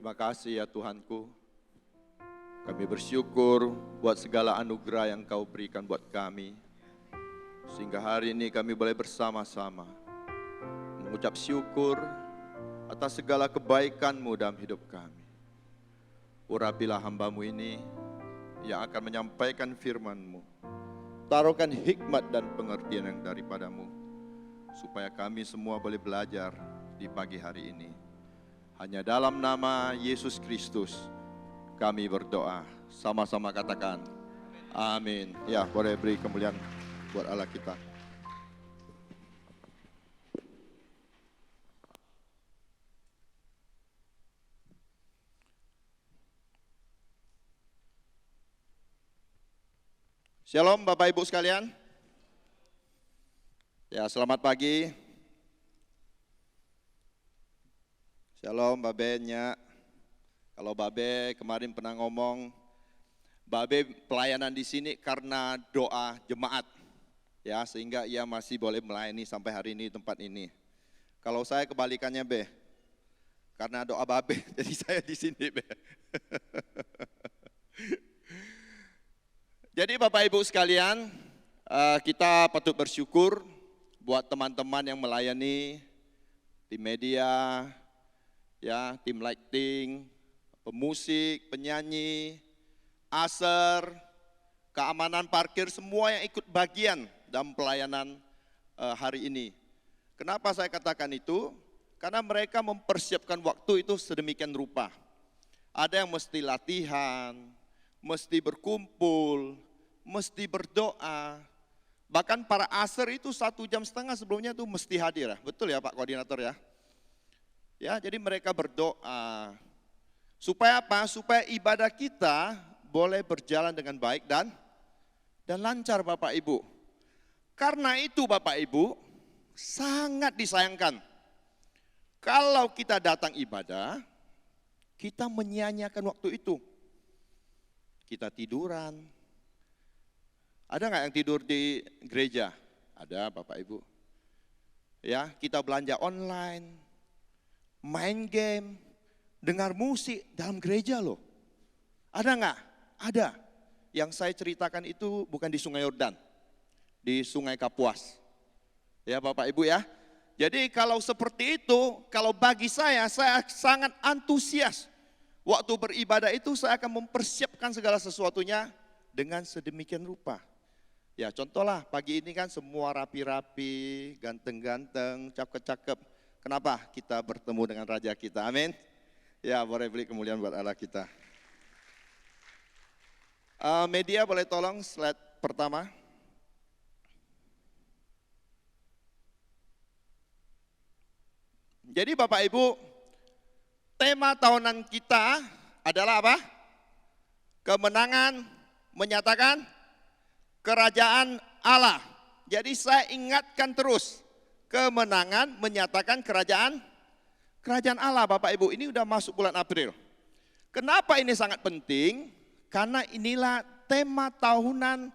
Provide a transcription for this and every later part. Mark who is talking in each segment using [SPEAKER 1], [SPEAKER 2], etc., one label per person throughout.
[SPEAKER 1] Terima kasih ya Tuhanku. Kami bersyukur buat segala anugerah yang Kau berikan buat kami. Sehingga hari ini kami boleh bersama-sama mengucap syukur atas segala kebaikan-Mu dalam hidup kami. Urapilah hamba-Mu ini yang akan menyampaikan firman-Mu. Taruhkan hikmat dan pengertian yang daripada-Mu, supaya kami semua boleh belajar di pagi hari ini. Hanya dalam nama Yesus Kristus kami berdoa. Sama-sama katakan amin. Ya, boleh beri kemuliaan buat Allah kita. Shalom Bapak Ibu sekalian. Ya, selamat pagi. Shalom Babe, Nya. Kalau Babe kemarin pernah ngomong, Babe pelayanan di sini karena doa jemaat, ya, sehingga ia masih boleh melayani sampai hari ini di tempat ini. Kalau saya kebalikannya, Be, karena doa Babe, jadi saya di sini, Be. Jadi Bapak Ibu sekalian, kita patut bersyukur buat teman-teman yang melayani di media, ya, tim lighting, pemusik, penyanyi, aser, keamanan parkir, semua yang ikut bagian dalam pelayanan hari ini. Kenapa saya katakan itu? Karena mereka mempersiapkan waktu itu sedemikian rupa. Ada yang mesti latihan, mesti berkumpul, mesti berdoa. Bahkan para aser itu 1,5 jam sebelumnya tuh mesti hadir. Betul ya Pak Koordinator ya? Ya, jadi mereka berdoa. Supaya apa? Supaya ibadah kita boleh berjalan dengan baik dan lancar Bapak Ibu. Karena itu Bapak Ibu, sangat disayangkan kalau kita datang ibadah, kita menyia-nyiakan waktu itu. Kita tiduran. Ada nggak yang tidur di gereja? Ada Bapak Ibu. Ya, kita belanja online, main game, dengar musik dalam gereja loh. Ada nggak? Ada. Yang saya ceritakan itu bukan di Sungai Yordan, di Sungai Kapuas. Ya Bapak Ibu ya. Jadi kalau seperti itu, kalau bagi saya sangat antusias. Waktu beribadah itu saya akan mempersiapkan segala sesuatunya dengan sedemikian rupa. Ya contohlah pagi ini kan semua rapi-rapi, ganteng-ganteng, cakep-cakep. Kenapa? Kita bertemu dengan Raja kita, amin. Ya boleh beri kemuliaan buat Allah kita. Media boleh tolong slide pertama. Jadi Bapak Ibu, tema tahunan kita adalah apa? Kemenangan menyatakan kerajaan Allah. Jadi saya ingatkan terus, kemenangan menyatakan kerajaan Allah Bapak Ibu. Ini udah masuk bulan April. Kenapa ini sangat penting? Karena inilah tema tahunan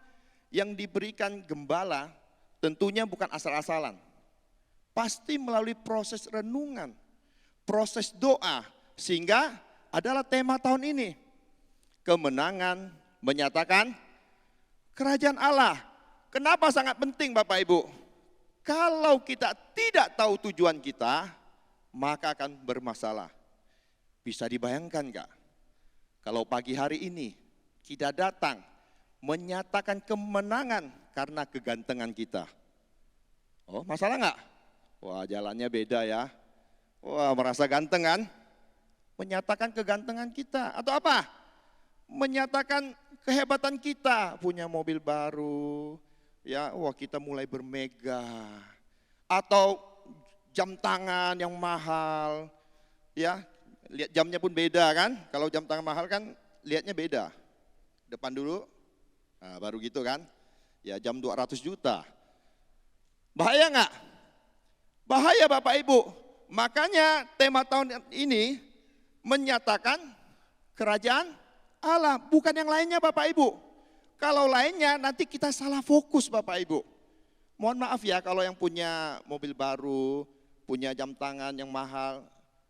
[SPEAKER 1] yang diberikan gembala, tentunya bukan asal-asalan. Pasti melalui proses renungan, proses doa, sehingga adalah tema tahun ini. Kemenangan menyatakan kerajaan Allah. Kenapa sangat penting Bapak Ibu? Kalau kita tidak tahu tujuan kita, maka akan bermasalah. Bisa dibayangkan enggak? Kalau pagi hari ini kita datang menyatakan kemenangan karena kegantengan kita. Oh, masalah enggak? Wah, jalannya beda ya. Wah, merasa ganteng kan? Menyatakan kegantengan kita. Atau apa? Menyatakan kehebatan kita. Punya mobil baru. Ya, wah kita mulai bermegah. Atau jam tangan yang mahal. Ya, lihat jamnya pun beda kan? Kalau jam tangan mahal kan lihatnya beda. Depan dulu, nah, baru gitu kan? Ya jam 200 juta. Bahaya nggak? Bahaya Bapak Ibu. Makanya tema tahun ini menyatakan kerajaan Allah, bukan yang lainnya Bapak Ibu. Kalau lainnya nanti kita salah fokus Bapak Ibu. Mohon maaf ya kalau yang punya mobil baru, punya jam tangan yang mahal,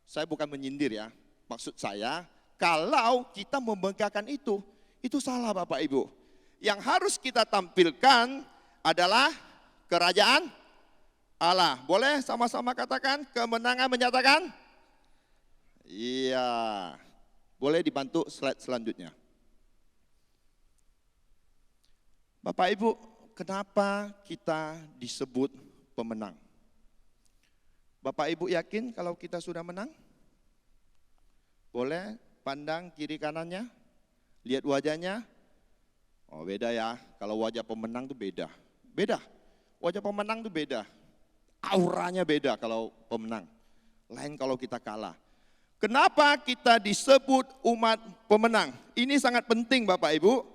[SPEAKER 1] saya bukan menyindir ya. Maksud saya, kalau kita membanggakan itu salah Bapak Ibu. Yang harus kita tampilkan adalah kerajaan Allah. Boleh sama-sama katakan kemenangan menyatakan? Iya. Boleh dibantu slide selanjutnya. Bapak Ibu, kenapa kita disebut pemenang? Bapak Ibu yakin kalau kita sudah menang? Boleh pandang kiri kanannya, lihat wajahnya. Oh beda ya, kalau wajah pemenang itu beda. Beda, wajah pemenang itu beda. Auranya beda kalau pemenang. Lain kalau kita kalah. Kenapa kita disebut umat pemenang? Ini sangat penting Bapak Ibu.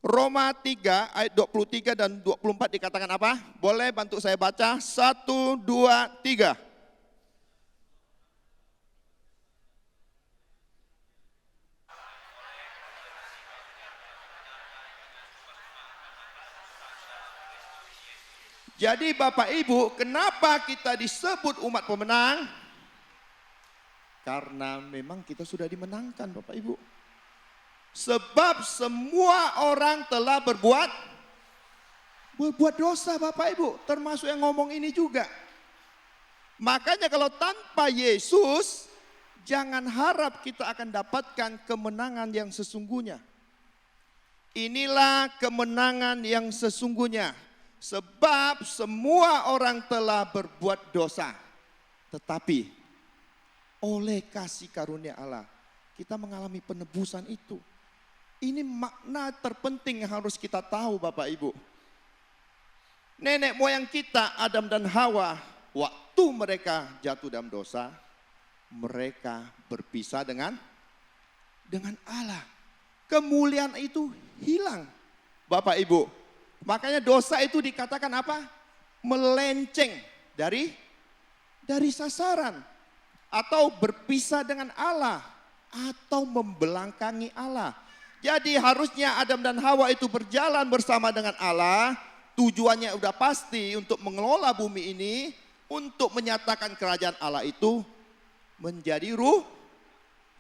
[SPEAKER 1] Roma 3 ayat 23 dan 24 dikatakan apa? Boleh bantu saya baca? 1, 2, 3. Jadi Bapak Ibu, kenapa kita disebut umat pemenang? Karena memang kita sudah dimenangkan Bapak Ibu. Sebab semua orang telah berbuat dosa Bapak Ibu, termasuk yang ngomong ini juga. Makanya kalau tanpa Yesus, jangan harap kita akan dapatkan kemenangan yang sesungguhnya. Inilah kemenangan yang sesungguhnya. Sebab semua orang telah berbuat dosa. Tetapi oleh kasih karunia Allah, kita mengalami penebusan itu. Ini makna terpenting yang harus kita tahu Bapak Ibu. Nenek moyang kita Adam dan Hawa, waktu mereka jatuh dalam dosa, mereka berpisah dengan Allah. Kemuliaan itu hilang Bapak Ibu. Makanya dosa itu dikatakan apa? Melenceng dari sasaran. Atau berpisah dengan Allah. Atau membelangkangi Allah. Jadi harusnya Adam dan Hawa itu berjalan bersama dengan Allah. Tujuannya udah pasti untuk mengelola bumi ini. Untuk menyatakan kerajaan Allah itu menjadi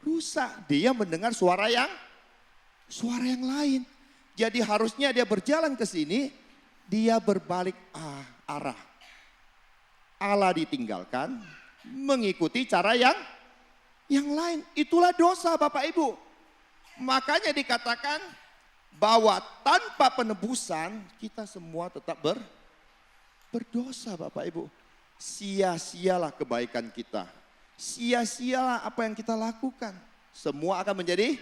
[SPEAKER 1] rusak. Dia mendengar suara yang lain. Jadi harusnya dia berjalan ke sini, dia berbalik arah. Allah ditinggalkan, mengikuti cara yang lain. Itulah dosa Bapak Ibu. Makanya dikatakan bahwa tanpa penebusan kita semua tetap berdosa Bapak Ibu. Sia-sialah kebaikan kita. Sia-sialah apa yang kita lakukan. Semua akan menjadi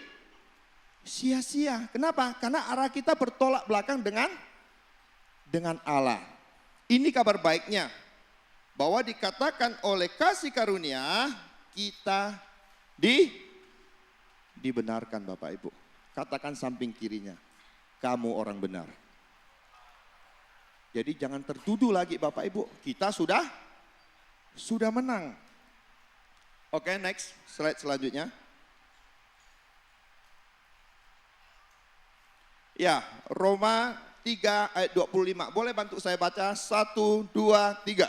[SPEAKER 1] sia-sia. Kenapa? Karena arah kita bertolak belakang dengan Allah. Ini kabar baiknya. Bahwa dikatakan oleh kasih karunia kita dibenarkan Bapak Ibu. Katakan samping kirinya, kamu orang benar. Jadi jangan tertuduh lagi Bapak Ibu. Kita sudah menang. Oke, next slide selanjutnya. Ya, Roma 3 ayat 25. Boleh bantu saya baca? 1, 2, 3.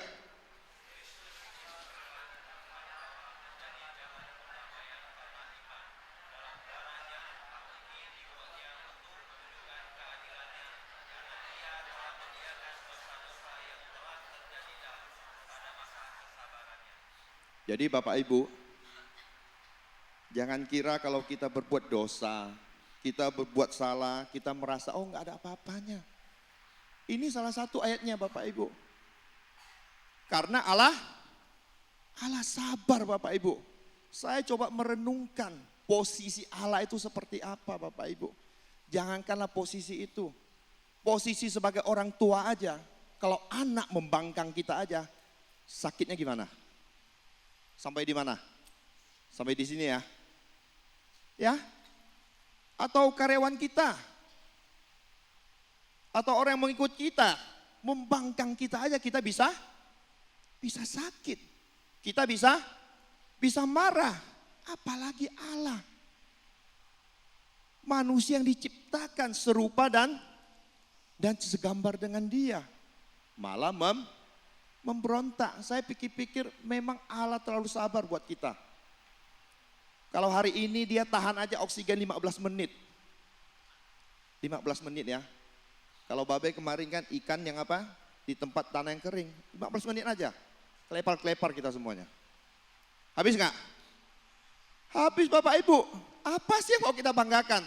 [SPEAKER 1] Jadi Bapak Ibu, jangan kira kalau kita berbuat dosa, kita berbuat salah, kita merasa oh nggak ada apa-apanya. Ini salah satu ayatnya Bapak Ibu. Karena Allah sabar Bapak Ibu. Saya coba merenungkan posisi Allah itu seperti apa Bapak Ibu. Jangankanlah posisi itu. Posisi sebagai orang tua aja, kalau anak membangkang kita aja, sakitnya gimana? Sampai di mana? Sampai di sini ya. Ya? Atau karyawan kita. Atau orang yang mengikut kita. Membangkang kita aja kita bisa sakit. Kita bisa marah. Apalagi Allah. Manusia yang diciptakan serupa dan segambar dengan Dia. Malah memberontak. Saya pikir-pikir memang Allah terlalu sabar buat kita. Kalau hari ini dia tahan aja oksigen 15 menit. 15 menit ya. Kalau Babe kemarin kan ikan yang apa? Di tempat tanah yang kering. 15 menit aja. Kelepar-kelepar kita semuanya. Habis nggak? Habis Bapak Ibu. Apa sih yang mau kita banggakan?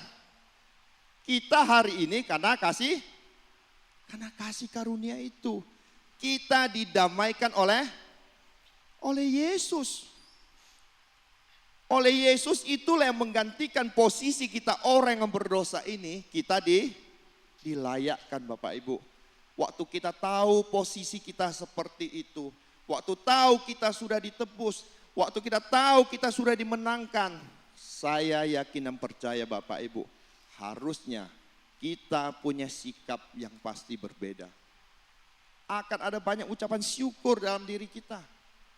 [SPEAKER 1] Kita hari ini karena kasih karunia itu. Kita didamaikan oleh Yesus. Oleh Yesus itulah yang menggantikan posisi kita orang yang berdosa ini. Kita dilayakkan Bapak Ibu. Waktu kita tahu posisi kita seperti itu. Waktu tahu kita sudah ditebus. Waktu kita tahu kita sudah dimenangkan. Saya yakin dan percaya Bapak Ibu. Harusnya kita punya sikap yang pasti berbeda. Akan ada banyak ucapan syukur dalam diri kita.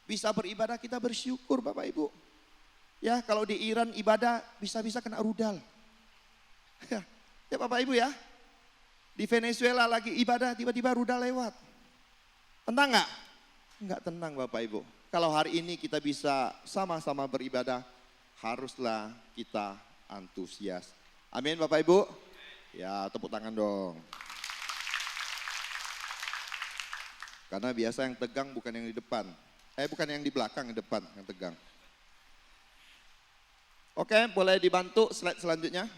[SPEAKER 1] Bisa beribadah kita bersyukur Bapak Ibu. Ya kalau di Iran ibadah bisa-bisa kena rudal. Ya Bapak Ibu ya. Di Venezuela lagi ibadah tiba-tiba rudal lewat. Tenang nggak? Nggak tenang Bapak Ibu. Kalau hari ini kita bisa sama-sama beribadah, haruslah kita antusias. Amin Bapak Ibu. Ya tepuk tangan dong. Karena biasa yang tegang bukan yang di depan. Bukan yang di belakang, yang depan yang tegang. Oke, boleh dibantu slide selanjutnya.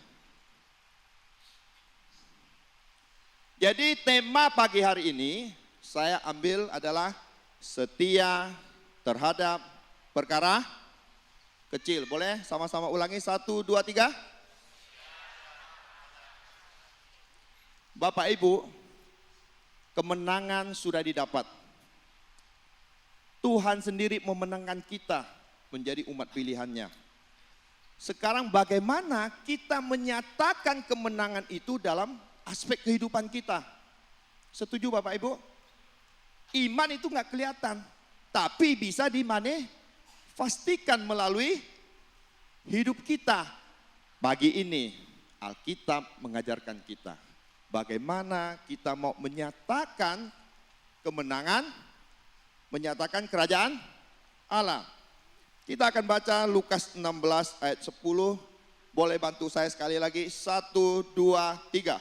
[SPEAKER 1] Jadi tema pagi hari ini saya ambil adalah setia terhadap perkara kecil. Boleh sama-sama ulangi 1, 2, 3. Bapak Ibu, kemenangan sudah didapat. Tuhan sendiri memenangkan kita menjadi umat pilihannya. Sekarang bagaimana kita menyatakan kemenangan itu dalam aspek kehidupan kita. Setuju Bapak Ibu? Iman itu nggak kelihatan, tapi bisa dimanifestasikan melalui hidup kita. Pagi ini Alkitab mengajarkan kita bagaimana kita mau menyatakan kemenangan, menyatakan kerajaan Allah. Kita akan baca Lukas 16 ayat 10. Boleh bantu saya sekali lagi. 1, 2, 3.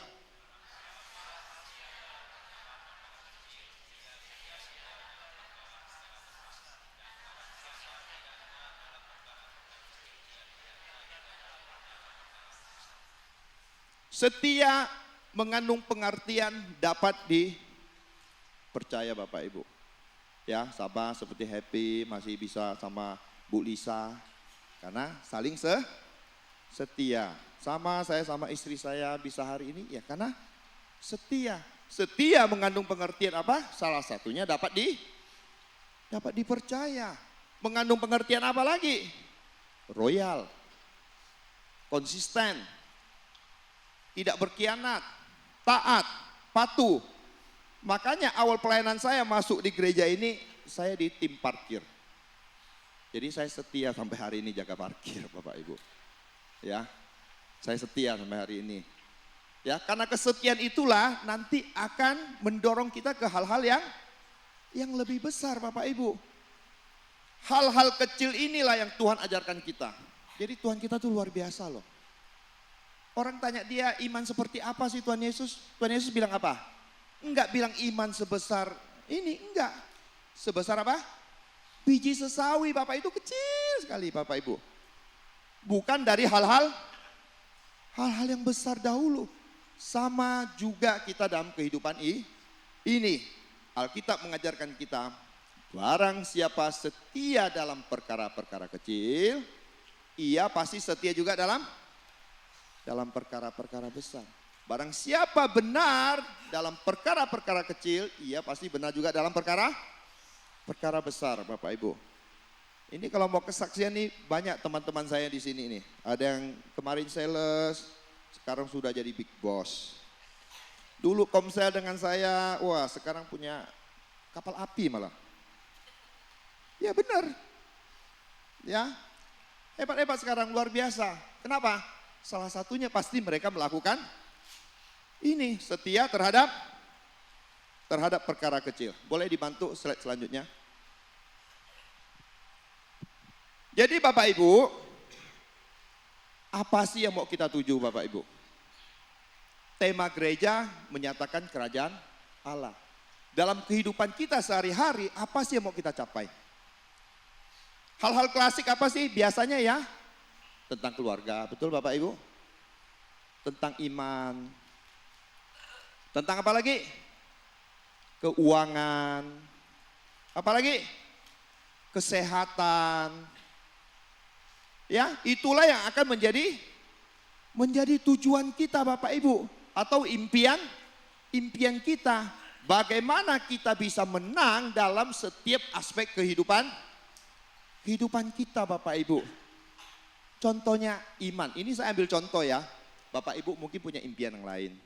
[SPEAKER 1] Setia mengandung pengertian dapat dipercaya Bapak Ibu. Ya, sama seperti Happy masih bisa sama Bu Lisa, karena saling setia. Sama saya sama istri saya bisa hari ini ya karena setia. Setia mengandung pengertian apa? Salah satunya dapat dipercaya. Mengandung pengertian apa lagi? Royal, konsisten, tidak berkhianat, taat, patuh. Makanya awal pelayanan saya masuk di gereja ini, saya di tim parkir. Jadi saya setia sampai hari ini jaga parkir Bapak Ibu. Ya, saya setia sampai hari ini. Ya, karena kesetiaan itulah nanti akan mendorong kita ke hal-hal yang lebih besar Bapak Ibu. Hal-hal kecil inilah yang Tuhan ajarkan kita. Jadi Tuhan kita tuh luar biasa loh. Orang tanya dia iman seperti apa sih Tuhan Yesus? Tuhan Yesus bilang apa? Enggak bilang iman sebesar ini, enggak. Sebesar apa? Biji sesawi Bapak itu kecil sekali Bapak Ibu. Bukan dari hal-hal yang besar dahulu. Sama juga kita dalam kehidupan ini. Alkitab mengajarkan kita, barang siapa setia dalam perkara-perkara kecil, ia pasti setia juga dalam perkara-perkara besar. Barang siapa benar dalam perkara-perkara kecil, ia pasti benar juga dalam perkara besar Bapak Ibu. Ini kalau mau kesaksian nih banyak teman-teman saya di sini nih. Ada yang kemarin sales, sekarang sudah jadi big boss. Dulu komsel dengan saya, wah sekarang punya kapal api malah. Ya benar. Ya, hebat-hebat sekarang luar biasa. Kenapa? Salah satunya pasti mereka melakukan ini, setia terhadap perkara kecil. Boleh dibantu slide selanjutnya. Jadi Bapak Ibu, Apa sih yang mau kita tuju Bapak Ibu? Tema gereja menyatakan kerajaan Allah. Dalam kehidupan kita sehari-hari, apa sih yang mau kita capai? Hal-hal klasik apa sih biasanya ya? Tentang keluarga, betul Bapak Ibu? Tentang iman. Tentang apa lagi? Keuangan. Apa lagi? Kesehatan. Ya, itulah yang akan menjadi tujuan kita Bapak Ibu. Atau impian kita. Bagaimana kita bisa menang dalam setiap aspek kehidupan kita Bapak Ibu. Contohnya iman. Ini saya ambil contoh ya. Bapak Ibu mungkin punya impian yang lain.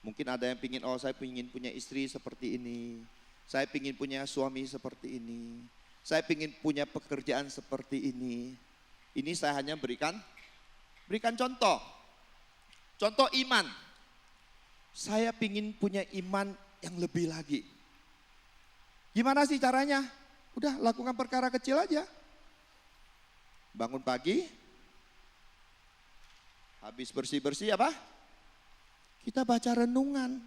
[SPEAKER 1] Mungkin ada yang pingin, oh saya pingin punya istri seperti ini. Saya pingin punya suami seperti ini. Saya pingin punya pekerjaan seperti ini. Ini saya hanya berikan contoh. Contoh iman. Saya pingin punya iman yang lebih lagi. Gimana sih caranya? Udah lakukan perkara kecil aja. Bangun pagi, habis bersih-bersih apa? Kita baca renungan.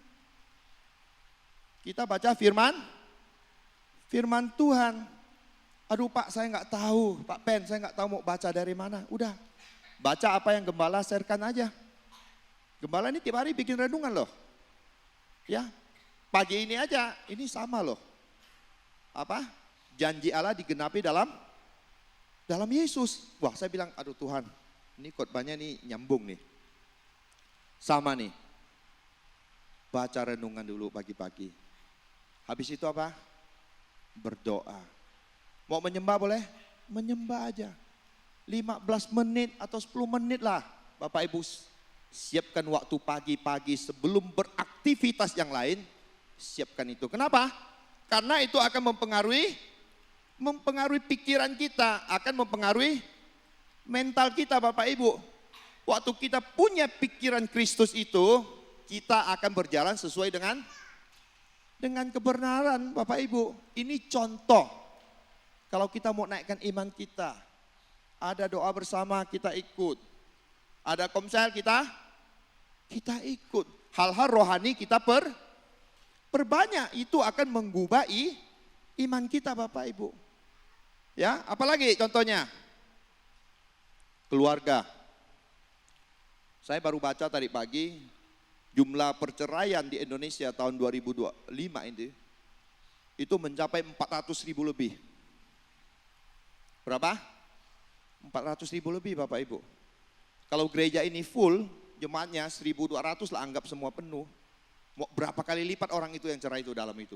[SPEAKER 1] Kita baca firman Tuhan. Aduh Pak, saya nggak tahu, Pak Pen, saya nggak tahu mau baca dari mana. Udah, baca apa yang gembala sharekan aja. Gembala ini tiap hari bikin renungan loh. Ya, pagi ini aja, ini sama loh. Apa? Janji Allah digenapi dalam Yesus. Wah, saya bilang, aduh Tuhan, ini khotbahnya nih nyambung nih. Sama nih. Baca renungan dulu pagi-pagi. Habis itu apa? Berdoa. Mau menyembah boleh? Menyembah aja. 15 menit atau 10 menit lah. Bapak Ibu siapkan waktu pagi-pagi sebelum beraktivitas yang lain. Siapkan itu. Kenapa? Karena itu akan mempengaruhi pikiran kita. Akan mempengaruhi mental kita Bapak Ibu. Waktu kita punya pikiran Kristus itu, kita akan berjalan sesuai dengan kebenaran Bapak Ibu. Ini contoh. Kalau kita mau naikkan iman kita, ada doa bersama kita ikut. Ada komsel kita ikut. Hal-hal rohani kita perbanyak. Itu akan mengubah iman kita Bapak Ibu. Ya, apalagi contohnya? Keluarga. Saya baru baca tadi pagi, jumlah perceraian di Indonesia tahun 2025 ini, itu mencapai 400.000 lebih. Berapa? 400.000 lebih Bapak Ibu. Kalau gereja ini full, jemaatnya 1.200 lah, anggap semua penuh. Berapa kali lipat orang itu yang cerai itu dalam itu.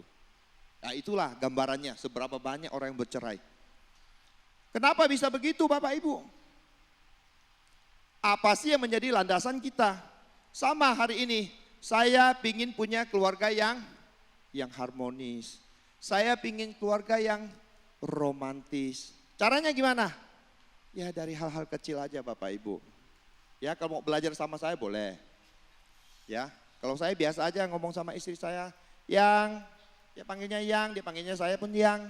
[SPEAKER 1] Nah itulah gambarannya, seberapa banyak orang yang bercerai. Kenapa bisa begitu Bapak Ibu? Apa sih yang menjadi landasan kita? Sama hari ini, saya pingin punya keluarga yang harmonis. Saya pingin keluarga yang romantis. Caranya gimana? Ya dari hal-hal kecil aja Bapak Ibu. Ya kalau mau belajar sama saya boleh. Ya kalau saya biasa aja ngomong sama istri saya, Yang, dia panggilnya Yang, dia panggilnya saya pun Yang.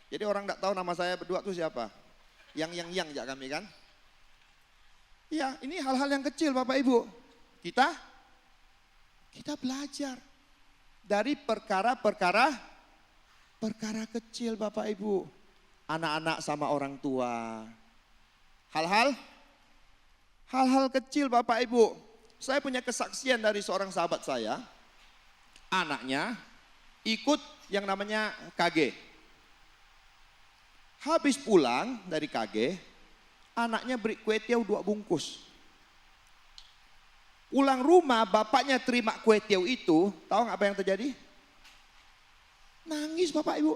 [SPEAKER 1] Jadi orang enggak tahu nama saya berdua tuh siapa. Yang ya kami kan. Ya ini hal-hal yang kecil Bapak Ibu. Kita belajar dari perkara kecil Bapak Ibu. Anak-anak sama orang tua. Hal-hal kecil Bapak Ibu. Saya punya kesaksian dari seorang sahabat saya. Anaknya ikut yang namanya KG. Habis pulang dari KG, anaknya beri kue tiaw 2 bungkus. Pulang rumah bapaknya terima kue tiaw itu, tahu nggak apa yang terjadi? Nangis Bapak Ibu.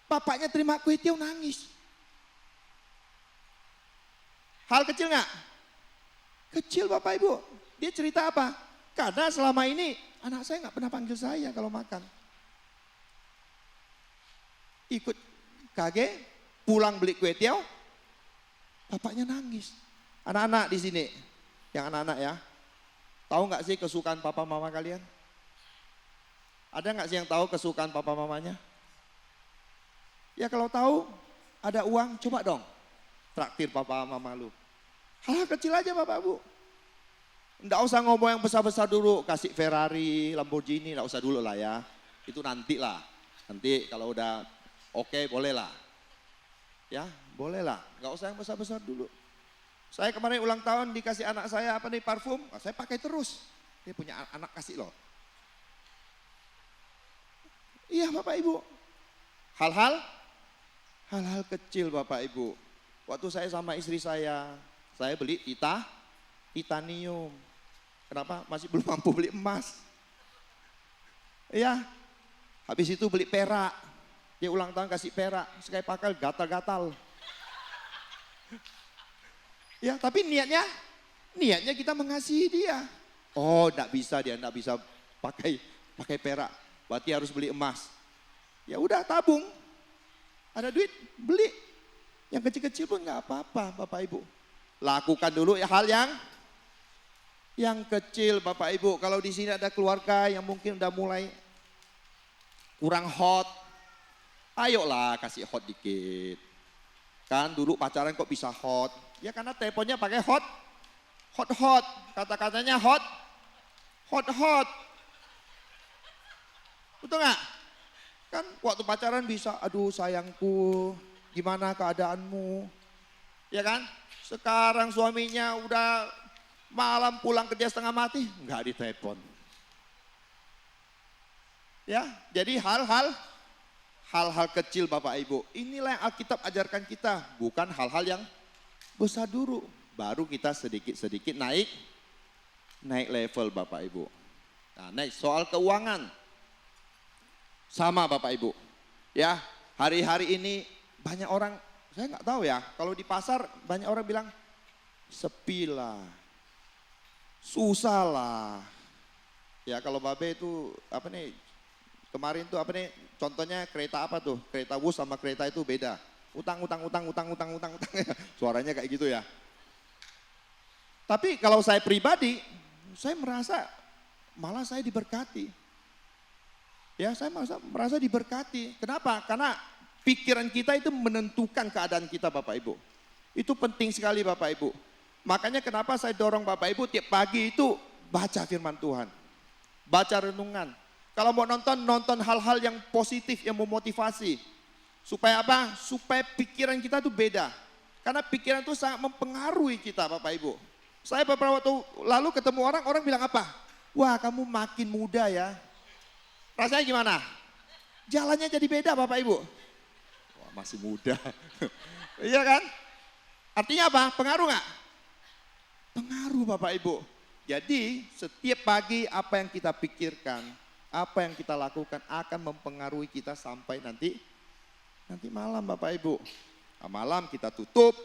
[SPEAKER 1] Bapaknya terima kue tiaw nangis. Hal kecil nggak? Kecil Bapak Ibu. Dia cerita apa? Karena selama ini anak saya nggak pernah panggil saya kalau makan. Ikut KG, pulang beli kue tiaw, bapaknya nangis. Anak-anak di sini, yang anak-anak ya, tahu nggak sih kesukaan papa mama kalian? Ada nggak sih yang tahu kesukaan papa mamanya? Ya kalau tahu, ada uang, coba dong traktir papa mama lu. Hal-hal kecil aja Bapak Ibu. Enggak usah ngomong yang besar-besar dulu, kasih Ferrari, Lamborghini, enggak usah dulu lah ya. Itu nanti lah. Nanti kalau udah oke, boleh lah. Ya, boleh lah. Enggak usah yang besar-besar dulu. Saya kemarin ulang tahun dikasih anak saya apa nih parfum, saya pakai terus. Dia punya anak kasih loh. Iya Bapak Ibu. Hal-hal kecil Bapak Ibu. Waktu saya sama istri saya beli titanium. Kenapa? Masih belum mampu beli emas. Iya. Habis itu beli perak. Dia ulang tahun kasih perak. Sekali pakai gatal-gatal. Ya, tapi niatnya kita mengasihi dia. Oh, enggak bisa pakai perak. Berarti harus beli emas. Ya udah tabung. Ada duit, beli. Yang kecil-kecil pun enggak apa-apa, Bapak Ibu. Lakukan dulu ya hal yang kecil, Bapak Ibu. Kalau di sini ada keluarga yang mungkin udah mulai kurang hot. Ayolah kasih hot dikit. Kan dulu pacaran kok bisa hot. Ya karena teleponnya pakai hot. Kata-katanya hot. Betul nggak? Kan waktu pacaran bisa, aduh sayangku, gimana keadaanmu? Ya kan? Sekarang suaminya udah malam pulang kerja setengah mati, nggak ditelepon. Ya, jadi hal-hal kecil Bapak Ibu. Inilah yang Alkitab ajarkan kita, bukan hal-hal yang besar dulu. Baru kita sedikit-sedikit naik level Bapak Ibu. Nah, next soal keuangan. Sama Bapak Ibu. Ya, hari-hari ini banyak orang, saya nggak tahu ya, kalau di pasar banyak orang bilang sepi lah, susah lah. Ya kalau Babe itu apa nih, kemarin tuh apa nih, contohnya kereta apa tuh, kereta bus sama kereta itu beda. Utang. Suaranya kayak gitu ya. Tapi kalau saya pribadi, saya merasa malah saya diberkati. Ya saya merasa diberkati. Kenapa? Karena pikiran kita itu menentukan keadaan kita Bapak Ibu. Itu penting sekali Bapak Ibu. Makanya kenapa saya dorong Bapak Ibu tiap pagi itu baca firman Tuhan. Baca renungan. Kalau mau nonton hal-hal yang positif, yang memotivasi. Supaya apa? Supaya pikiran kita tuh beda. Karena pikiran itu sangat mempengaruhi kita Bapak Ibu. Saya beberapa waktu lalu ketemu orang bilang apa? Wah kamu makin muda ya. Rasanya gimana? Jalannya jadi beda Bapak Ibu. Wah masih muda. Iya kan? Artinya apa? Pengaruh nggak? Pengaruh Bapak Ibu. Jadi setiap pagi apa yang kita pikirkan, apa yang kita lakukan akan mempengaruhi kita sampai nanti malam Bapak Ibu. Nah, malam kita tutup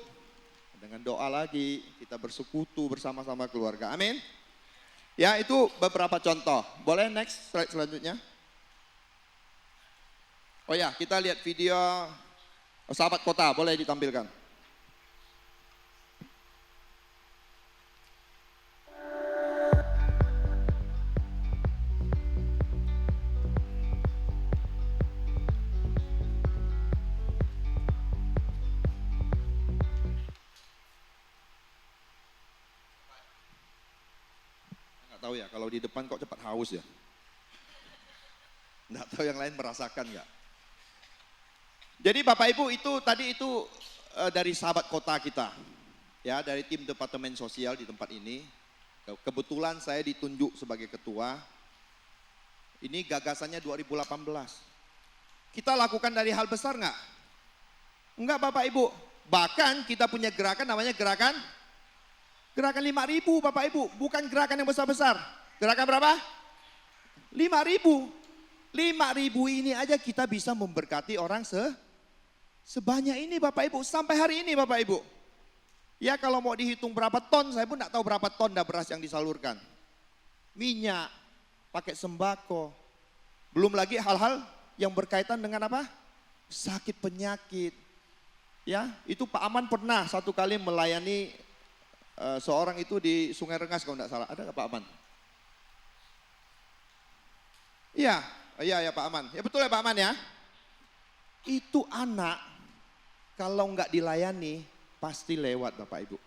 [SPEAKER 1] dengan doa lagi, kita bersekutu bersama-sama keluarga. Amin. Ya itu beberapa contoh. Boleh next slide selanjutnya. Oh ya kita lihat video sahabat kota, boleh ditampilkan. Tahu ya, kalau di depan kok cepat haus ya. Nggak tahu yang lain merasakan nggak. Jadi Bapak Ibu itu tadi itu dari sahabat kota kita. Ya, dari tim departemen sosial di tempat ini. Kebetulan saya ditunjuk sebagai ketua. Ini gagasannya 2018. Kita lakukan dari hal besar nggak? Enggak Bapak Ibu. Bahkan kita punya gerakan namanya gerakan 5.000 Bapak Ibu, bukan gerakan yang besar-besar. Gerakan berapa? 5.000. 5.000 ini aja kita bisa memberkati orang sebanyak ini Bapak Ibu. Sampai hari ini Bapak Ibu. Ya kalau mau dihitung berapa ton, saya pun tidak tahu berapa ton dah beras yang disalurkan. Minyak, pakai sembako. Belum lagi hal-hal yang berkaitan dengan apa? Sakit penyakit. Ya, itu Pak Aman pernah satu kali melayani seorang itu di Sungai Rengas kalau tidak salah. Ada nggak Pak Aman? Iya Pak Aman. Ya betul ya Pak Aman ya. Itu anak kalau nggak dilayani pasti lewat Bapak Ibu.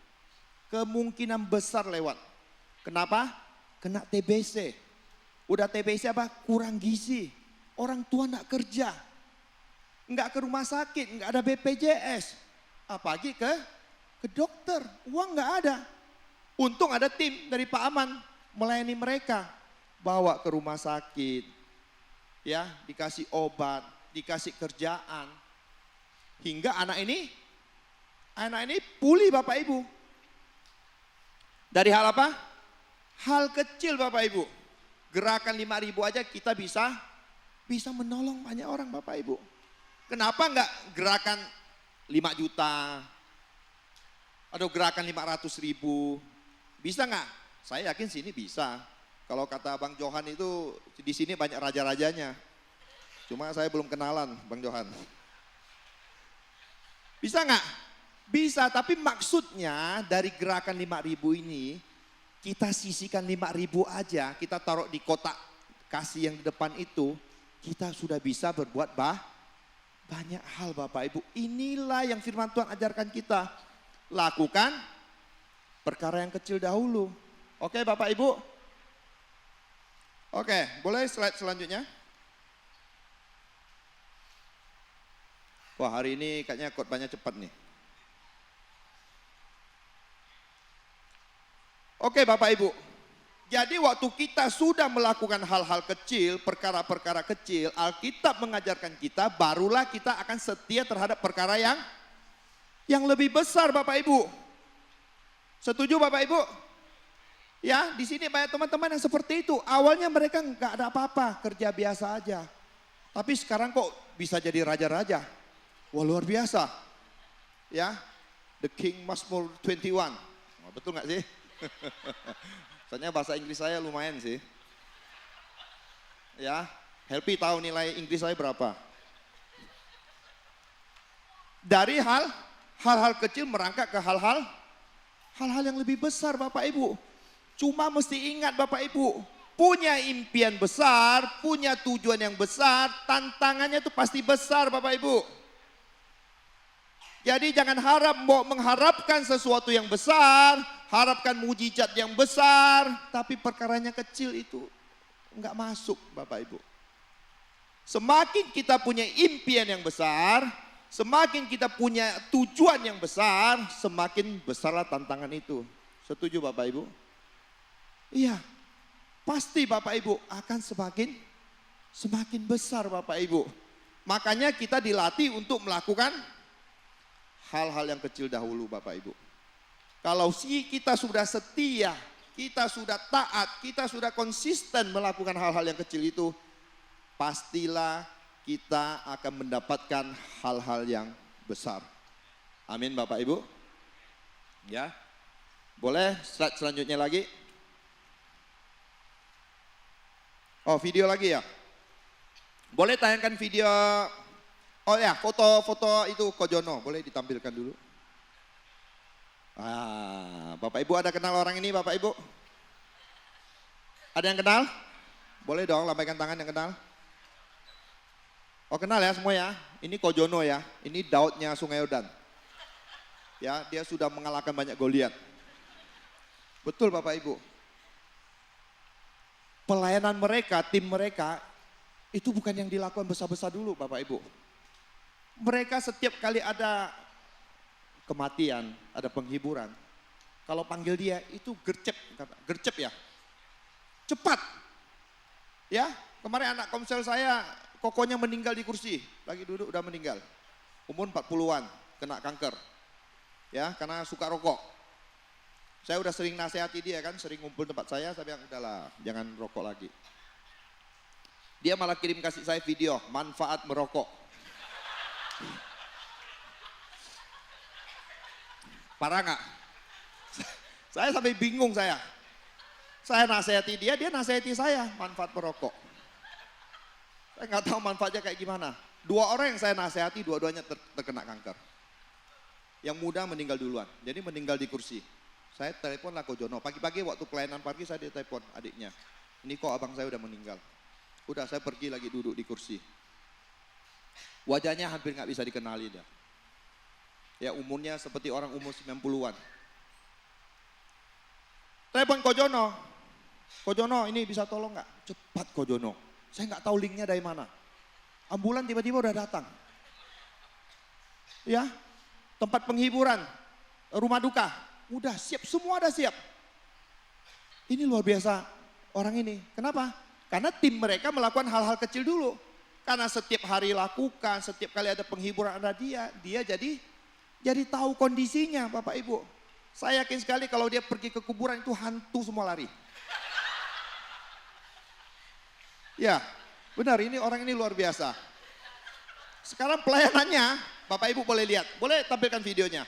[SPEAKER 1] kemungkinan besar lewat. Kenapa? Kena TBC. Udah TBC apa? Kurang gizi. Orang tua enggak kerja. Enggak ke rumah sakit, enggak ada BPJS. Apalagi ke dokter, uang enggak ada. Untung ada tim dari Pak Aman melayani mereka. Bawa ke rumah sakit, ya dikasih obat, dikasih kerjaan. Hingga anak ini pulih Bapak Ibu. Dari hal apa? Hal kecil Bapak Ibu. Gerakan 5.000 aja kita bisa menolong banyak orang Bapak Ibu. Kenapa enggak gerakan 5 juta atau gerakan 500.000? Bisa enggak? Saya yakin sini bisa. Kalau kata Bang Johan itu di sini banyak raja-rajanya. Cuma saya belum kenalan Bang Johan. Bisa enggak? Bisa, tapi maksudnya dari gerakan 5.000 ini kita sisihkan 5.000 aja, kita taruh di kotak kasih yang di depan itu, kita sudah bisa berbuat banyak hal Bapak Ibu. Inilah yang firman Tuhan ajarkan kita. Lakukan perkara yang kecil dahulu. Oke Bapak Ibu? Oke, boleh slide selanjutnya? Wah, hari ini kayaknya khotbahnya cepat nih. Oke Bapak Ibu, jadi waktu kita sudah melakukan hal-hal kecil, perkara-perkara kecil, Alkitab mengajarkan kita, barulah kita akan setia terhadap perkara yang lebih besar Bapak Ibu. Setuju Bapak Ibu? Ya, di sini banyak teman-teman yang seperti itu. Awalnya mereka nggak ada apa-apa, kerja biasa aja. Tapi sekarang kok bisa jadi raja-raja. Wah luar biasa. Ya, the king must more 21. Wah, betul nggak sih? Soalnya bahasa Inggris saya lumayan sih. Ya, Helpi tahu nilai Inggris saya berapa. Dari hal-hal kecil merangkak ke hal-hal yang lebih besar Bapak Ibu. Cuma mesti ingat Bapak Ibu, punya impian besar, punya tujuan yang besar, tantangannya itu pasti besar Bapak Ibu. Jadi jangan mengharapkan sesuatu yang besar, harapkan mujizat yang besar, tapi perkaranya kecil itu enggak masuk Bapak Ibu. Semakin kita punya impian yang besar, semakin kita punya tujuan yang besar, semakin besarlah tantangan itu. Setuju Bapak Ibu? Iya, pasti Bapak Ibu akan semakin besar Bapak Ibu. Makanya kita dilatih untuk melakukan hal-hal yang kecil dahulu Bapak Ibu. Kalau kita sudah setia, kita sudah taat, kita sudah konsisten melakukan hal-hal yang kecil itu, pastilah kita akan mendapatkan hal-hal yang besar. Amin Bapak Ibu. Ya, boleh slide selanjutnya lagi. Oh video lagi ya. Boleh tayangkan video. Oh ya, foto itu Kojono, boleh ditampilkan dulu. Bapak Ibu ada kenal orang ini Bapak Ibu? Ada yang kenal? Boleh dong lambaikan tangan yang kenal. Oh kenal ya semua ya, ini Kojono ya, ini Daudnya Sungai Yordan. Ya, dia sudah mengalahkan banyak Goliat. Betul Bapak Ibu. Pelayanan mereka, tim mereka, itu bukan yang dilakukan besar-besar dulu Bapak Ibu. Mereka setiap kali ada kematian, ada penghiburan. Kalau panggil dia itu gercep ya. Cepat. Ya, kemarin anak komsel saya kokonya meninggal di kursi, lagi duduk udah meninggal. Umur 40-an, kena kanker. Ya, karena suka rokok. Saya udah sering nasihati dia kan, sering ngumpul tempat saya bilang udahlah jangan rokok lagi. Dia malah kirim kasih saya video, manfaat merokok. Parah nggak? Saya sampai bingung saya. Saya nasihati dia nasihati saya, manfaat merokok. Saya nggak tahu manfaatnya kayak gimana. Dua orang yang saya nasihati, dua-duanya terkena kanker. Yang muda meninggal duluan, jadi meninggal di kursi. Saya telepon lah Kojono, pagi-pagi waktu pelayanan pagi saya ditelepon adiknya. Ini kok abang saya udah meninggal. Udah saya pergi lagi duduk di kursi. Wajahnya hampir nggak bisa dikenali dia. Ya umurnya seperti orang umur 90-an. Telepon Kojono. Kojono ini bisa tolong nggak? Cepat Kojono. Saya nggak tahu linknya dari mana. Ambulan tiba-tiba udah datang. Ya, tempat penghiburan, rumah duka, udah siap, semua udah siap. Ini luar biasa orang ini. Kenapa? Karena tim mereka melakukan hal-hal kecil dulu. Karena setiap hari lakukan, setiap kali ada penghiburan ada dia jadi tahu kondisinya Bapak Ibu. Saya yakin sekali kalau dia pergi ke kuburan itu hantu semua lari. Ya, benar ini orang ini luar biasa. Sekarang pelayanannya, Bapak Ibu boleh lihat, boleh tampilkan videonya.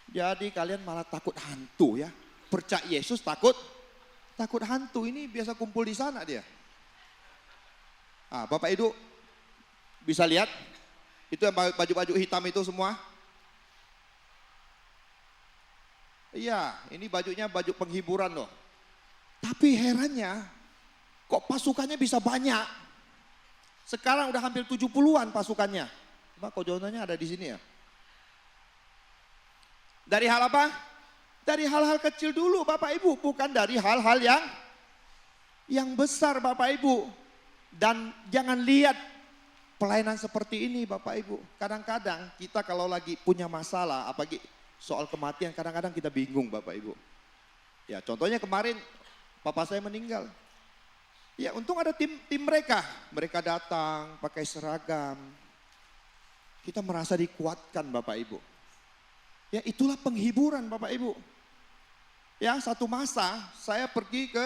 [SPEAKER 1] Jadi kalian malah takut hantu ya. Percaya Yesus takut hantu, ini biasa kumpul di sana dia. Bapak Ibu bisa lihat, itu yang baju-baju hitam itu semua. Iya, ini bajunya baju penghiburan loh. Tapi herannya, kok pasukannya bisa banyak? Sekarang udah hampir 70-an pasukannya. Pak Kojononya ada di sini ya. Dari hal apa? Dari hal-hal kecil dulu Bapak Ibu, bukan dari hal-hal yang besar Bapak Ibu. Dan jangan lihat pelayanan seperti ini Bapak Ibu. Kadang-kadang kita kalau lagi punya masalah, apalagi soal kematian, kadang-kadang kita bingung Bapak Ibu. Ya contohnya kemarin papa saya meninggal. Ya untung ada tim mereka. Mereka datang pakai seragam. Kita merasa dikuatkan Bapak Ibu. Ya itulah penghiburan Bapak Ibu. Ya satu masa saya pergi ke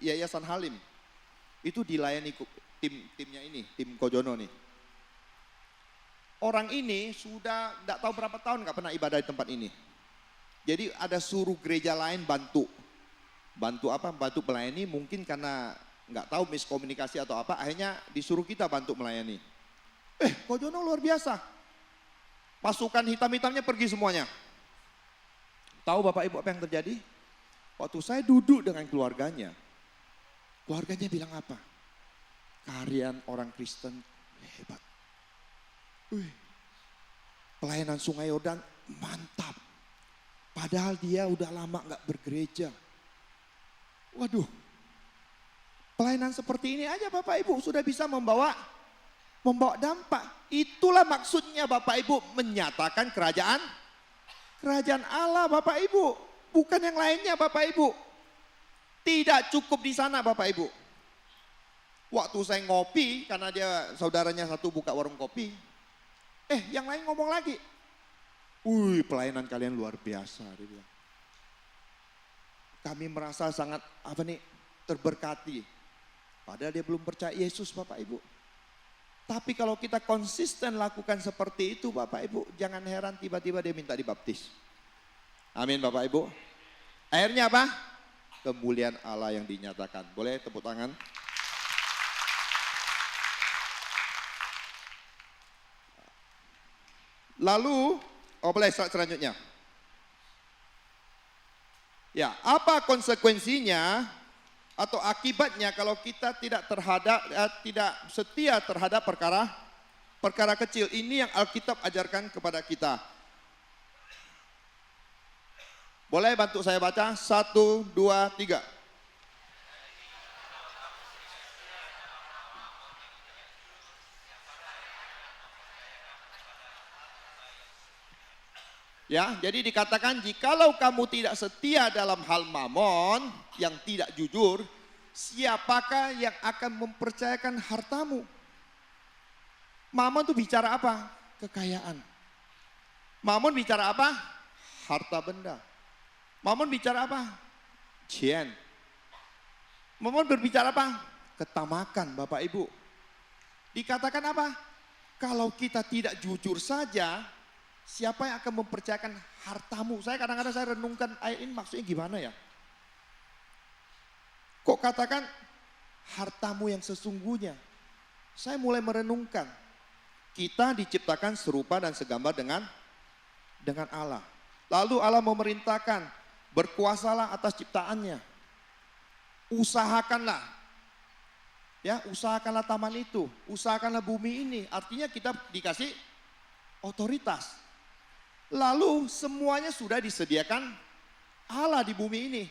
[SPEAKER 1] Yayasan Halim. Itu dilayani timnya ini, tim Kojono nih. Orang ini sudah tidak tahu berapa tahun nggak pernah ibadah di tempat ini. Jadi ada suruh gereja lain bantu. Bantu apa? Bantu melayani, mungkin karena nggak tahu miskomunikasi atau apa, akhirnya disuruh kita bantu melayani. Kojono luar biasa. Pasukan hitam-hitamnya pergi semuanya. Tahu Bapak Ibu apa yang terjadi? Waktu saya duduk dengan keluarganya bilang apa? Karyan orang Kristen hebat. Pelayanan Sungai Yordan mantap. Padahal dia udah lama gak bergereja. Waduh. Pelayanan seperti ini aja Bapak Ibu sudah bisa membawa dampak. Itulah maksudnya Bapak Ibu menyatakan kerajaan Allah Bapak Ibu. Bukan yang lainnya Bapak Ibu. Tidak cukup di sana Bapak Ibu. Waktu saya ngopi, karena dia saudaranya satu buka warung kopi. Yang lain ngomong lagi. Pelayanan kalian luar biasa. Dia bilang. Kami merasa sangat terberkati. Padahal dia belum percaya Yesus Bapak Ibu. Tapi kalau kita konsisten lakukan seperti itu Bapak Ibu. Jangan heran tiba-tiba dia minta dibaptis. Amin Bapak Ibu. Akhirnya apa? Kemuliaan Allah yang dinyatakan. Boleh tepuk tangan? Lalu, boleh selanjutnya. Ya, apa konsekuensinya atau akibatnya kalau kita tidak setia terhadap perkara kecil? Ini yang Alkitab ajarkan kepada kita. Boleh bantu saya baca? 1, 2, 3. Ya, jadi dikatakan jikalau kamu tidak setia dalam hal mamon yang tidak jujur, siapakah yang akan mempercayakan hartamu? Mamon itu bicara apa? Kekayaan. Mamon bicara apa? Harta benda. Mamon bicara apa? Jian. Mamon berbicara apa? Ketamakan Bapak Ibu. Dikatakan apa? Kalau kita tidak jujur saja, siapa yang akan mempercayakan hartamu? Kadang-kadang saya renungkan ayat ini maksudnya gimana ya? Kok katakan hartamu yang sesungguhnya? Saya mulai merenungkan. Kita diciptakan serupa dan segambar dengan Allah. Lalu Allah memerintahkan, berkuasalah atas ciptaannya. Usahakanlah. Ya, usahakanlah taman itu, usahakanlah bumi ini. Artinya kita dikasih otoritas. Lalu semuanya sudah disediakan Allah di bumi ini.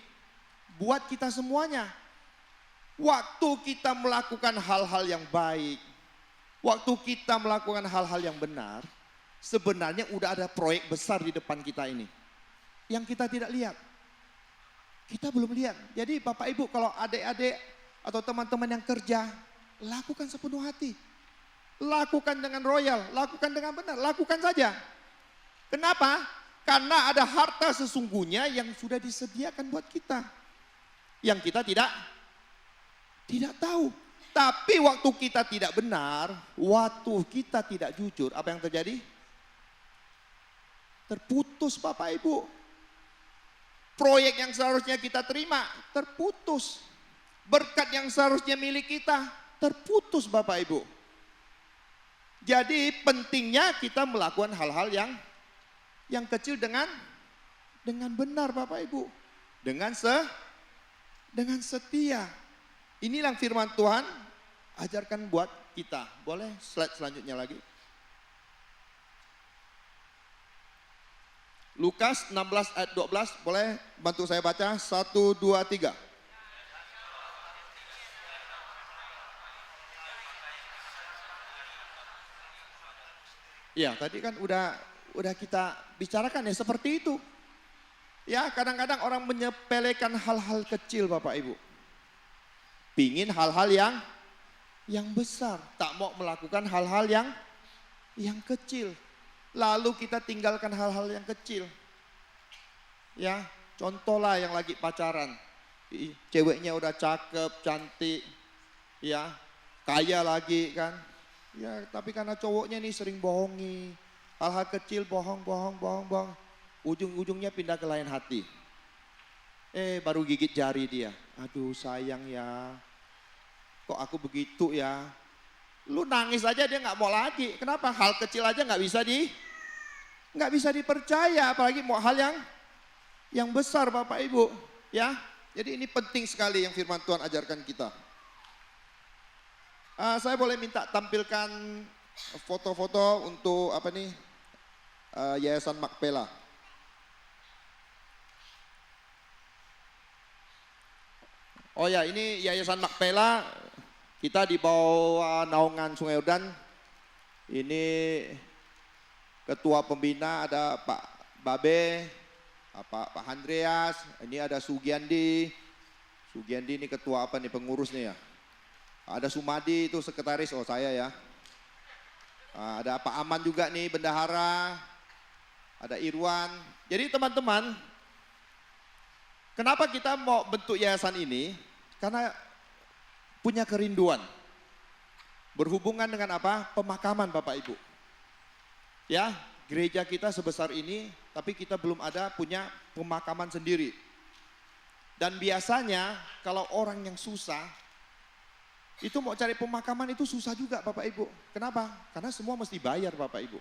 [SPEAKER 1] Buat kita semuanya. Waktu kita melakukan hal-hal yang baik, waktu kita melakukan hal-hal yang benar, sebenarnya udah ada proyek besar di depan kita ini. Yang kita tidak lihat. Kita belum lihat. Jadi Bapak Ibu kalau adik-adik atau teman-teman yang kerja, lakukan sepenuh hati. Lakukan dengan royal, lakukan dengan benar, lakukan saja. Kenapa? Karena ada harta sesungguhnya yang sudah disediakan buat kita. Yang kita tidak tahu. Tapi waktu kita tidak benar, waktu kita tidak jujur, apa yang terjadi? Terputus Bapak Ibu. Proyek yang seharusnya kita terima, terputus. Berkat yang seharusnya milik kita, terputus Bapak Ibu. Jadi pentingnya kita melakukan hal-hal yang kecil dengan benar Bapak Ibu. Dengan setia. Inilah firman Tuhan ajarkan buat kita. Boleh slide selanjutnya lagi. Lukas 16 ayat 12, boleh bantu saya baca? 1, 2, 3. Ya, tadi kan udah kita bicarakan ya seperti itu. Ya, kadang-kadang orang menyepelekan hal-hal kecil Bapak Ibu. Pingin hal-hal yang besar, tak mau melakukan hal-hal yang kecil. Lalu kita tinggalkan hal-hal yang kecil. Ya, contohlah yang lagi pacaran. Ceweknya udah cakep, cantik, ya, kaya lagi kan. Ya, tapi karena cowoknya nih sering bohongi. Hal-hal kecil bohong. Ujung-ujungnya pindah ke lain hati. Baru gigit jari dia. Aduh sayang ya. Kok aku begitu ya. Lu nangis aja dia gak mau lagi. Kenapa? Hal kecil aja gak bisa dipercaya. Apalagi mau hal yang besar Bapak Ibu. Ya. Jadi ini penting sekali yang firman Tuhan ajarkan kita. Saya boleh minta tampilkan foto-foto untuk apa nih Yayasan Makpela. Oh ya, ini Yayasan Makpela, kita di bawah naungan Sungai Yordan. Ini ketua pembina ada Pak Babe, Pak Andreas, ini ada Sugiandi. Sugiandi ini ketua apa nih, pengurus nih ya. Ada Sumadi itu sekretaris, oh saya ya. Ada Pak Aman juga nih, bendahara. Ada Irwan. Jadi teman-teman, kenapa kita mau bentuk yayasan ini? Karena punya kerinduan. Berhubungan dengan apa? Pemakaman Bapak Ibu. Ya, gereja kita sebesar ini, tapi kita belum ada punya pemakaman sendiri. Dan biasanya kalau orang yang susah, itu mau cari pemakaman itu susah juga Bapak Ibu. Kenapa? Karena semua mesti bayar Bapak Ibu.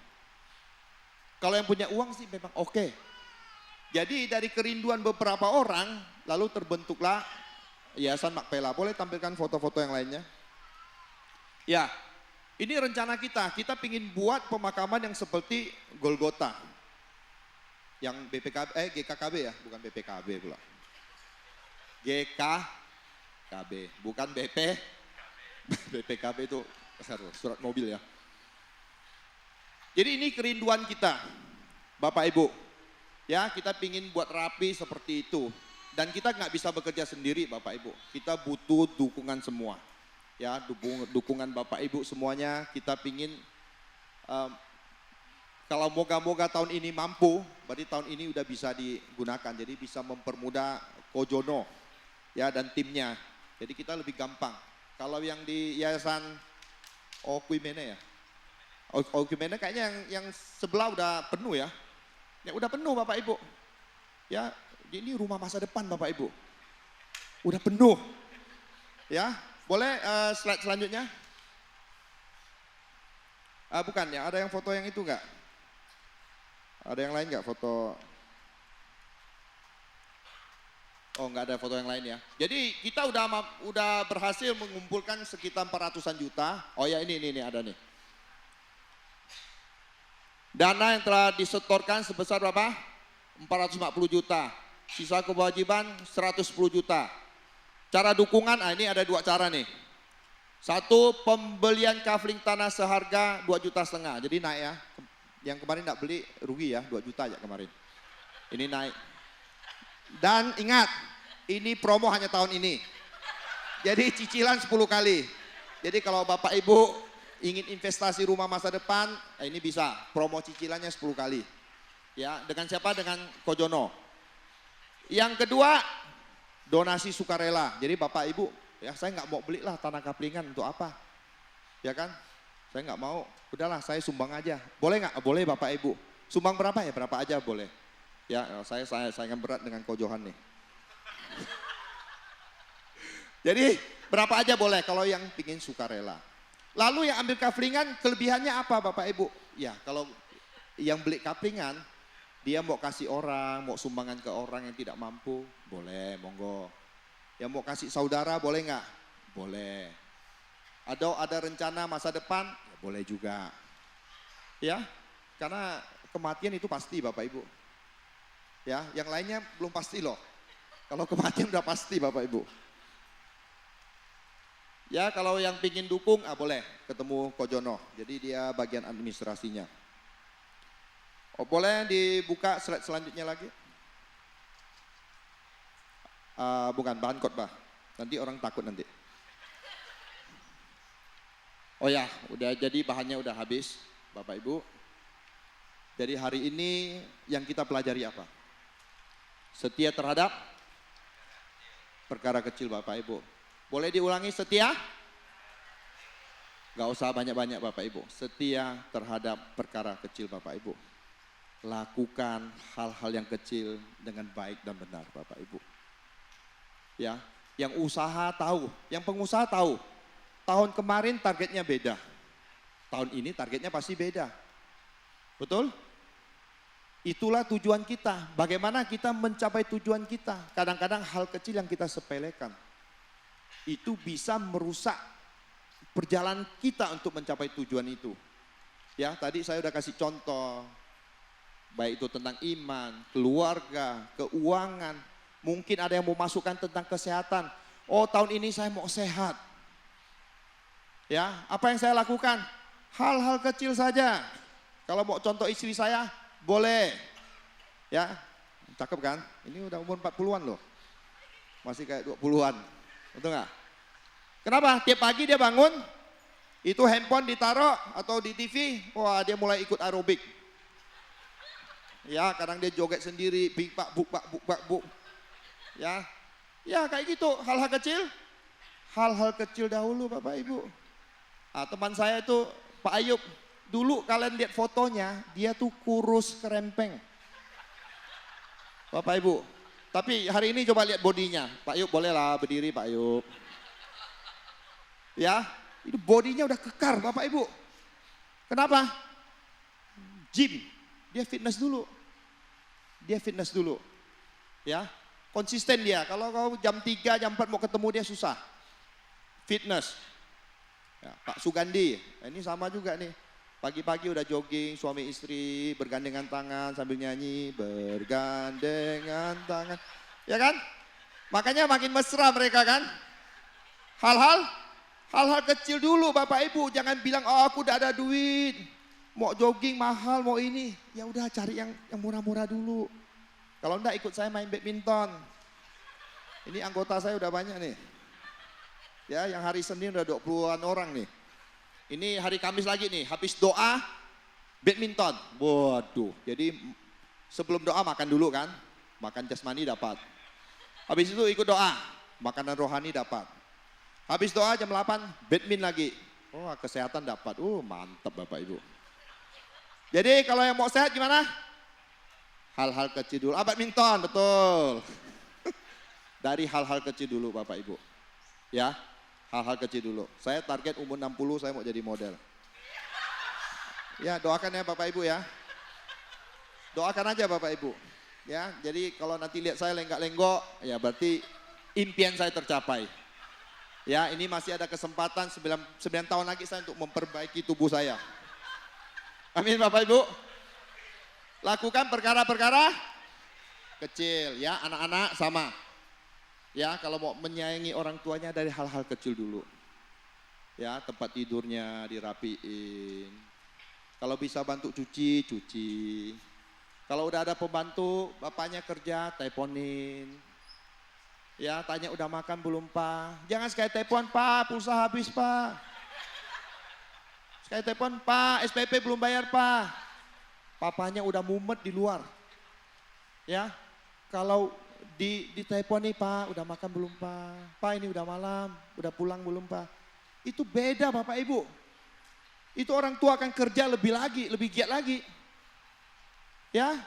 [SPEAKER 1] Kalau yang punya uang sih memang oke. Jadi dari kerinduan beberapa orang, lalu terbentuklah Yayasan Makpela. Boleh tampilkan foto-foto yang lainnya? Ya, ini rencana kita. Kita ingin buat pemakaman yang seperti Golgota. Yang GKKB ya, bukan BPKB pula. GKKB, bukan BPKB itu surat mobil ya. Jadi ini kerinduan kita, Bapak Ibu. Ya, kita pingin buat rapi seperti itu. Dan kita nggak bisa bekerja sendiri Bapak Ibu. Kita butuh dukungan semua. Ya, dukungan Bapak Ibu semuanya. Kita pingin kalau moga-moga tahun ini mampu, berarti tahun ini udah bisa digunakan. Jadi bisa mempermudah Kojono ya dan timnya. Jadi kita lebih gampang. Kalau yang di Yayasan Okwimene ya. Okwimene kayaknya yang sebelah udah penuh ya. Ya udah penuh Bapak Ibu. Ya, ini rumah masa depan Bapak Ibu. Udah penuh. Ya, boleh slide selanjutnya? Bukan ya, ada yang foto yang itu enggak? Ada yang lain enggak foto? Oh, enggak ada foto yang lain ya. Jadi kita udah berhasil mengumpulkan sekitar 400-an juta. Oh ya, ini ada nih. Dana yang telah disetorkan sebesar berapa? 440 juta. Sisa kewajiban 110 juta. Cara dukungan, ini ada 2 cara nih. Satu, pembelian kafling tanah seharga 2,5 juta. Jadi naik ya. Yang kemarin tidak beli rugi ya, 2 juta aja kemarin. Ini naik. Dan ingat, ini promo hanya tahun ini. Jadi cicilan 10 kali. Jadi kalau Bapak Ibu ingin investasi rumah masa depan, ini bisa promo cicilannya 10 kali. Ya, dengan siapa? Dengan Kojono. Yang kedua, donasi sukarela. Jadi Bapak Ibu, ya saya nggak mau belilah tanah kaplingan untuk apa? Ya kan? Saya nggak mau. Udahlah, saya sumbang aja. Boleh nggak? Boleh Bapak Ibu. Sumbang berapa ya? Berapa aja boleh. Ya, saya saingan berat dengan Kojohan nih. Jadi berapa aja boleh kalau yang pingin sukarela. Lalu yang ambil kaflingan kelebihannya apa Bapak Ibu? Ya kalau yang beli kaflingan dia mau kasih orang, mau sumbangan ke orang yang tidak mampu, boleh monggo. Yang mau kasih saudara boleh nggak? Boleh. Ada rencana masa depan, ya boleh juga. Ya, karena kematian itu pasti Bapak Ibu. Ya, yang lainnya belum pasti loh. Kalau kematian udah pasti Bapak Ibu. Ya kalau yang pingin dukung, boleh ketemu Kojono. Jadi dia bagian administrasinya. Oh, boleh dibuka slide selanjutnya lagi? Bukan, bahan khotbah. Nanti orang takut nanti. Oh ya, udah jadi bahannya udah habis, Bapak Ibu. Jadi hari ini yang kita pelajari apa? Setia terhadap perkara kecil Bapak Ibu. Boleh diulangi setia? Gak usah banyak-banyak Bapak Ibu. Setia terhadap perkara kecil Bapak Ibu. Lakukan hal-hal yang kecil dengan baik dan benar Bapak Ibu. Ya, yang usaha tahu, yang pengusaha tahu. Tahun kemarin targetnya beda. Tahun ini targetnya pasti beda. Betul? Itulah tujuan kita. Bagaimana kita mencapai tujuan kita. Kadang-kadang hal kecil yang kita sepelekan. Itu bisa merusak perjalanan kita untuk mencapai tujuan itu. Ya, tadi saya udah kasih contoh. Baik itu tentang iman, keluarga, keuangan. Mungkin ada yang mau masukkan tentang kesehatan. Oh, tahun ini saya mau sehat. Ya, apa yang saya lakukan? Hal-hal kecil saja. Kalau mau contoh istri saya, boleh. Ya, cakep kan? Ini udah umur 40-an loh. Masih kayak 20-an. Betul nggak? Kenapa? Tiap pagi dia bangun, itu handphone ditaruh atau di TV, wah dia mulai ikut aerobik. Ya, kadang dia joget sendiri, bik bak buk. Ya, ya kayak gitu, hal-hal kecil dahulu Bapak Ibu. Teman saya itu Pak Ayub, dulu kalian lihat fotonya, dia tuh kurus kerempeng. Bapak Ibu. Tapi hari ini coba lihat bodinya. Pak Yub bolehlah berdiri Pak Yub. Ya, itu bodinya udah kekar Bapak Ibu. Kenapa? Gym, dia fitness dulu. Ya, konsisten dia. Kalau kau jam 3, jam 4 mau ketemu dia susah. Fitness. Ya, Pak Sugandi, ini sama juga nih. Pagi-pagi udah jogging, suami istri bergandengan tangan sambil nyanyi, bergandengan tangan. Ya kan? Makanya makin mesra mereka kan? Hal-hal kecil dulu Bapak Ibu, jangan bilang oh aku udah ada duit. Mau jogging mahal, mau ini. Ya udah cari yang murah-murah dulu. Kalau enggak ikut saya main badminton. Ini anggota saya udah banyak nih. Ya, yang hari Senin udah 20-an orang nih. Ini hari Kamis lagi nih, habis doa badminton. Waduh, jadi sebelum doa makan dulu kan, makan jasmani dapat. Habis itu ikut doa, makanan rohani dapat. Habis doa jam 8, badminton lagi. Oh, kesehatan dapat. Mantap Bapak Ibu. Jadi kalau yang mau sehat gimana? Hal-hal kecil dulu. Badminton, betul. Dari hal-hal kecil dulu Bapak Ibu. Ya. Hal-hal kecil dulu. Saya target umur 60 saya mau jadi model. Ya doakan ya Bapak Ibu ya. Doakan aja Bapak Ibu. Ya, jadi kalau nanti lihat saya lenggak-lenggok, ya berarti impian saya tercapai. Ya, ini masih ada kesempatan 9 tahun lagi saya untuk memperbaiki tubuh saya. Amin Bapak Ibu. Lakukan perkara-perkara kecil ya, anak-anak sama. Ya, kalau mau menyayangi orang tuanya dari hal-hal kecil dulu. Ya, tempat tidurnya dirapiin. Kalau bisa bantu cuci, cuci. Kalau udah ada pembantu, bapaknya kerja, teleponin. Ya, tanya udah makan belum Pak? Jangan sekali telepon Pak, pulsa habis Pak. Sekali telepon Pak, SPP belum bayar Pak. Papanya udah mumet di luar. Ya, kalau di telepon nih Pak, udah makan belum Pak? Pak ini udah malam, udah pulang belum Pak? Itu beda Bapak Ibu. Itu orang tua akan kerja lebih lagi, lebih giat lagi. Ya,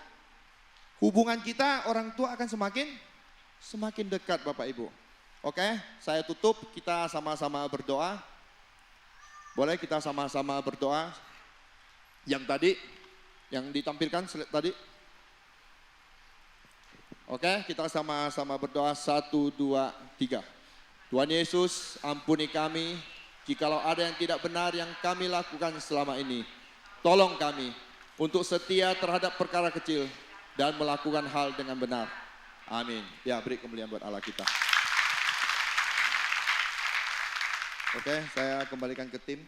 [SPEAKER 1] hubungan kita orang tua akan semakin dekat Bapak Ibu. Oke, saya tutup, kita sama-sama berdoa. Boleh kita sama-sama berdoa. Yang tadi, yang ditampilkan slide tadi. Oke, kita sama-sama berdoa 1, 2, 3. Tuhan Yesus, ampuni kami jikalau ada yang tidak benar yang kami lakukan selama ini. Tolong kami untuk setia terhadap perkara kecil dan melakukan hal dengan benar. Amin. Ya, beri kemuliaan buat Allah kita. Oke, saya kembalikan ke tim.